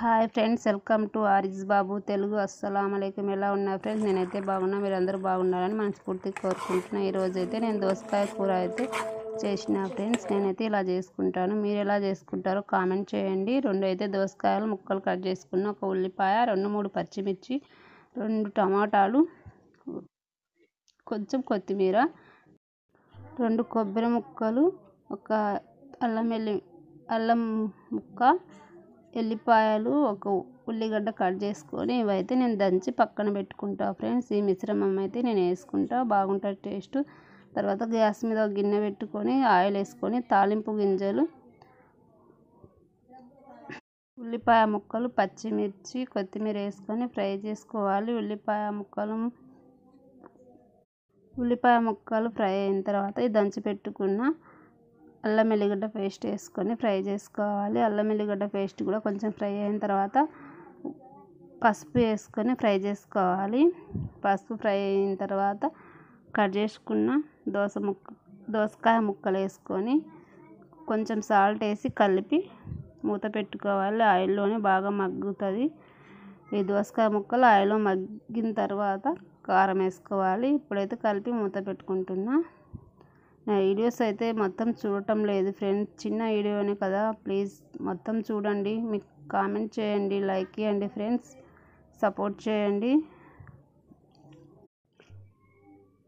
Hi friends, welcome to ఆరిజ్ బాబు తెలుగు. అస్సలాము అలైకుం. ఎలా ఉన్నారు ఫ్రెండ్స్? నేనైతే బాగున్నా, మీరందరూ బాగున్నారని మనస్ఫూర్తిగా కోరుకుంటున్నా. ఈరోజు అయితే నేను దోసకాయ కూర అయితే చేసిన ఫ్రెండ్స్. నేనైతే ఇలా చేసుకుంటాను, మీరు ఎలా చేసుకుంటారో కామెంట్ చేయండి. 2 అయితే దోసకాయలు ముక్కలు కట్ చేసుకున్న, 1 ఉల్లిపాయ, 2-3 పచ్చిమిర్చి, 2 టమాటాలు, కొంచెం కొత్తిమీర, 2 కొబ్బరి ముక్కలు, 1 అల్లం ముక్క, ఎల్లిపాయలు, 1 ఉల్లిగడ్డ కట్ చేసుకొని ఇవైతే నేను దంచి పక్కన పెట్టుకుంటా ఫ్రెండ్స్. ఈ మిశ్రమం అయితే నేను వేసుకుంటా, బాగుంటుంది టేస్ట్. తర్వాత గ్యాస్ మీద ఒక గిన్నె పెట్టుకొని ఆయిల్ వేసుకొని తాలింపు గింజలు, ఉల్లిపాయ ముక్కలు, పచ్చిమిర్చి, కొత్తిమీర వేసుకొని ఫ్రై చేసుకోవాలి. ఉల్లిపాయ ముక్కలు ఫ్రై అయిన తర్వాత ఈ దంచి పెట్టుకున్న అల్లం ఎల్లిగడ్డ పేస్ట్ వేసుకొని ఫ్రై చేసుకోవాలి. అల్లం ఎల్లిగడ్డ పేస్ట్ కూడా కొంచెం ఫ్రై అయిన తర్వాత పసుపు వేసుకొని ఫ్రై చేసుకోవాలి. పసుపు ఫ్రై అయిన తర్వాత కట్ చేసుకున్న దోసకాయ ముక్కలు వేసుకొని కొంచెం సాల్ట్ వేసి కలిపి మూత పెట్టుకోవాలి. ఆయిల్లోనే బాగా మగ్గుతుంది. ఈ దోసకాయ ముక్కలు ఆయిల్లో మగ్గిన తర్వాత కారం వేసుకోవాలి. ఇప్పుడైతే కలిపి మూత పెట్టుకుంటున్నా. నా వీడియోస్ అయితే మొత్తం చూడటం లేదు ఫ్రెండ్స్, చిన్న వీడియోనే కదా, ప్లీజ్ మొత్తం చూడండి. మీకు కామెంట్ చేయండి, లైక్ చేయండి ఫ్రెండ్స్, సపోర్ట్ చేయండి.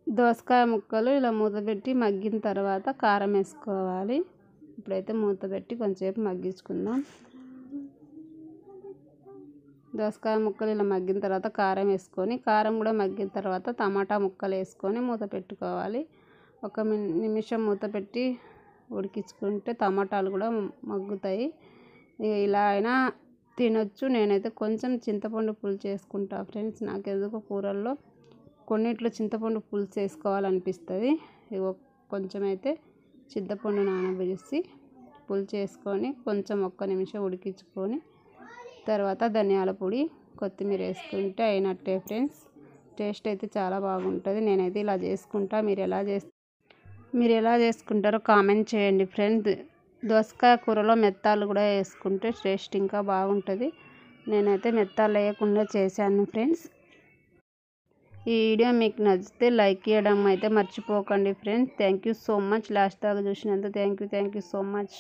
దోసకాయ ముక్కలు ఇలా మూత పెట్టి మగ్గిన తర్వాత కారం వేసుకోవాలి. ఇప్పుడైతే మూత పెట్టి కొంచెంసేపు మగ్గించుకుందాం. దోసకాయ ముక్కలు ఇలా మగ్గిన తర్వాత కారం వేసుకొని, కారం కూడా మగ్గిన తర్వాత టమాటా ముక్కలు వేసుకొని మూత పెట్టుకోవాలి. 1 నిమిషం మూత పెట్టి ఉడికించుకుంటే టమాటాలు కూడా మగ్గుతాయి. ఇలా అయినా తినొచ్చు. నేనైతే కొంచెం చింతపండు పులుసు వేసుకుంటా ఫ్రెండ్స్. నాకు ఎందుకో కూరల్లో కొన్నిట్లో చింతపండు పులుసు వేసుకోవాలనిపిస్తుంది. కొంచెం అయితే చింతపండు నానబెట్టి పులుసు వేసుకొని కొంచెం 1 నిమిషం ఉడికించుకొని తర్వాత ధనియాల పొడి, కొత్తిమీర వేసుకుంటే అయినట్టే ఫ్రెండ్స్. టేస్ట్ అయితే చాలా బాగుంటుంది. నేనైతే ఇలా చేసుకుంటా. మీరు ఎలా చేసుకుంటారో కామెంట్ చేయండి ఫ్రెండ్స్. దోసకాయ కూరలో మెత్తాలు కూడా వేసుకుంటే టేస్ట్ ఇంకా బాగుంటుంది. నేనైతే మెత్తాలు వేయకుండా చేశాను ఫ్రెండ్స్. ఈ వీడియో మీకు నచ్చితే లైక్ చేయడం అయితే మర్చిపోకండి friends. Thank you so much. Last దాకా చూసినందుకు థ్యాంక్ యూ సో మచ్.